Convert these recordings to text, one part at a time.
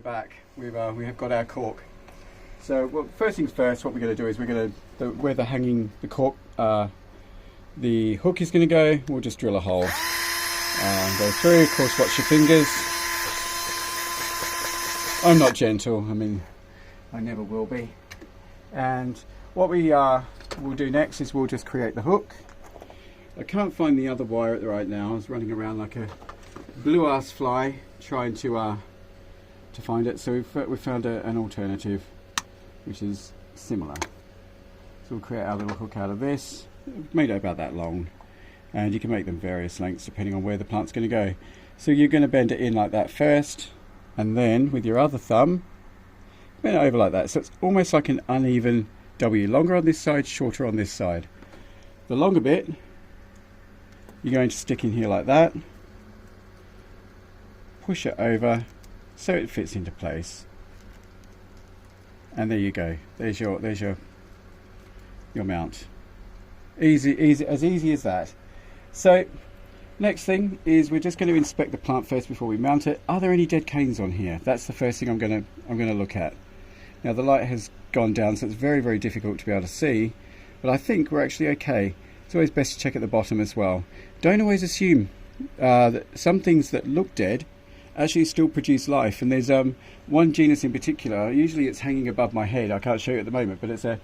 back. We have got our cork. So, well, first things first, what we're going to do is where the cork, the hook is going to go, we'll just drill a hole and go through. Of course, watch your fingers. I'm not gentle. I mean, I never will be. And what we will do next is we'll just create the hook. I can't find the other wire right now. I was running around like a blue ass fly trying to find it. So we found an alternative, which is similar. So we'll create our little hook out of this. We've made it about that long, and you can make them various lengths depending on where the plant's going to go. So you're going to bend it in like that first, and then with your other thumb bend it over like that. So it's almost like an uneven W, longer on this side, shorter on this side. The longer bit you're going to stick in here like that, push it over so it fits into place, and there you go. There's your mount. Easy, as easy as that. So next thing is we're just going to inspect the plant first before we mount it. Are there any dead canes on here? That's the first thing I'm going to look at. Now the light has gone down, so it's very, very difficult to be able to see, but I think we're actually okay. It's always best to check at the bottom as well. Don't always assume that some things that look dead actually still produce life, and there's one genus in particular. Usually it's hanging above my head. I can't show you at the moment, but it's a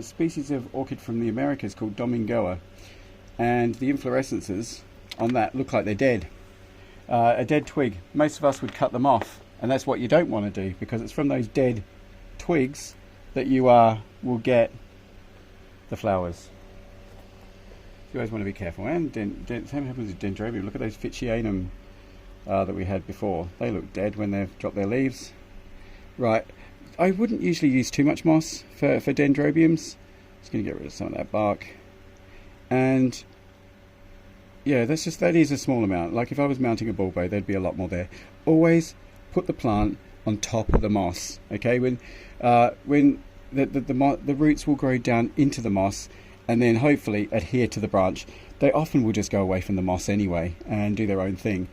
species of orchid from the Americas called Domingoa, and the inflorescences on that look like they're dead. A dead twig. Most of us would cut them off, and that's what you don't want to do, because it's from those dead twigs that you will get the flowers. You always want to be careful. And same happens with Dendrobium. Look at those Ficcianum that we had before. They look dead when they've dropped their leaves. Right, I wouldn't usually use too much moss for Dendrobiums. Just going to get rid of some of that bark. And yeah, that is a small amount. Like if I was mounting a bulbo, there'd be a lot more there. Always put the plant on top of the moss. Okay, when the roots will grow down into the moss and then hopefully adhere to the branch. They often will just go away from the moss anyway and do their own thing.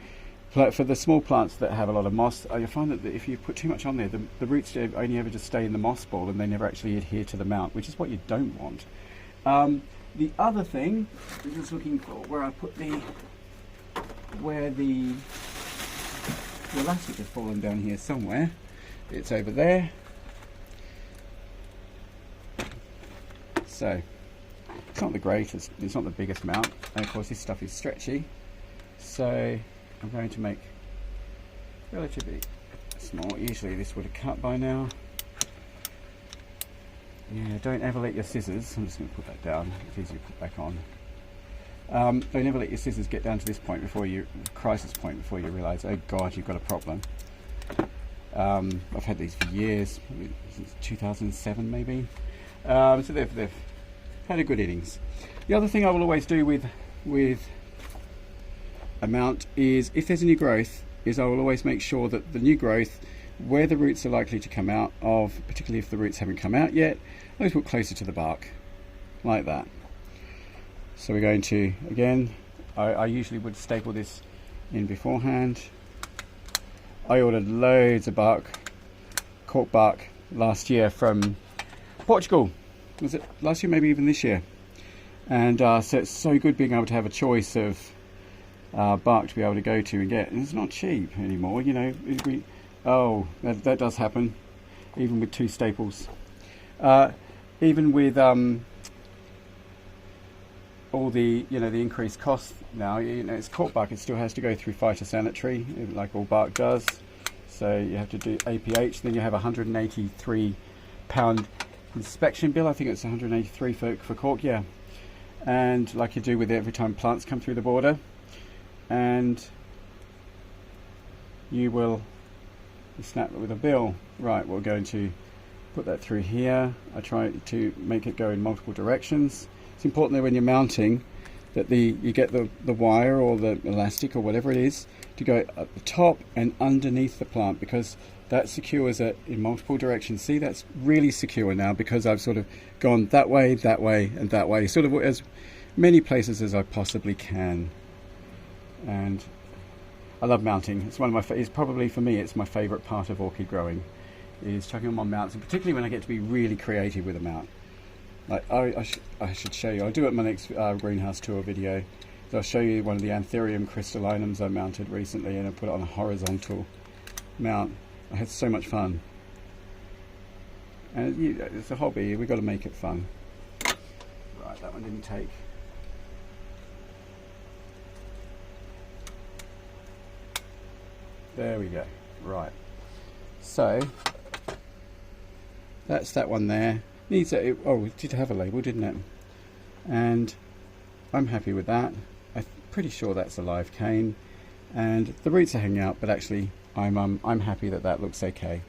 For the small plants that have a lot of moss, you'll find that if you put too much on there, the roots only ever just stay in the moss ball and they never actually adhere to the mount, which is what you don't want. The other thing, I'm just looking for where I put the elastic has fallen down here somewhere. It's over there. So it's not the greatest, it's not the biggest mount, and of course this stuff is stretchy, so I'm going to make relatively small. Usually this would have cut by now. Yeah, don't ever let your scissors, I'm just going to put that down, it's easier to put back on. Don't ever let your scissors get down to this point crisis point before you realise, oh god, you've got a problem. I've had these for years, since 2007 maybe. So they've had a good innings. The other thing I will always do with a mount is, if there's a new growth, is I will always make sure that the new growth, where the roots are likely to come out of, particularly if the roots haven't come out yet, I always put closer to the bark, like that. So we're going to, again, I usually would staple this in beforehand. I ordered loads of cork bark last year from Portugal. Was it last year, maybe even this year? And so it's so good being able to have a choice of bark to be able to go to and get. And it's not cheap anymore, you know. That does happen, even with 2 staples. Even with all the the increased costs now, it's cork bark. It still has to go through phytosanitary, like all bark does. So you have to do APH. Then you have a £183 inspection bill. I think it's 183 for cork, yeah. And like you do with every time plants come through the border, and you will snap it with a bill. Right, we're going to put that through here. I try to make it go in multiple directions. It's important that when you're mounting that you get the wire or the elastic or whatever it is to go at the top and underneath the plant, because that secures it in multiple directions. See, that's really secure now because I've sort of gone that way, and that way, sort of as many places as I possibly can. And I love mounting. It's one of my. It's probably for me. It's my favourite part of orchid growing, is chucking on my mounts, and particularly when I get to be really creative with a mount. Like I should show you. I'll do it in my next greenhouse tour video. So I'll show you one of the Anthurium crystallinums I mounted recently, and I put it on a horizontal mount. I had so much fun. And it's a hobby. We've got to make it fun. Right, that one didn't take. There we go. Right. So that's that one there. Needs a, oh, it did have a label, didn't it? And I'm happy with that. I'm pretty sure that's a live cane. And the roots are hanging out, but actually I'm happy that that looks okay.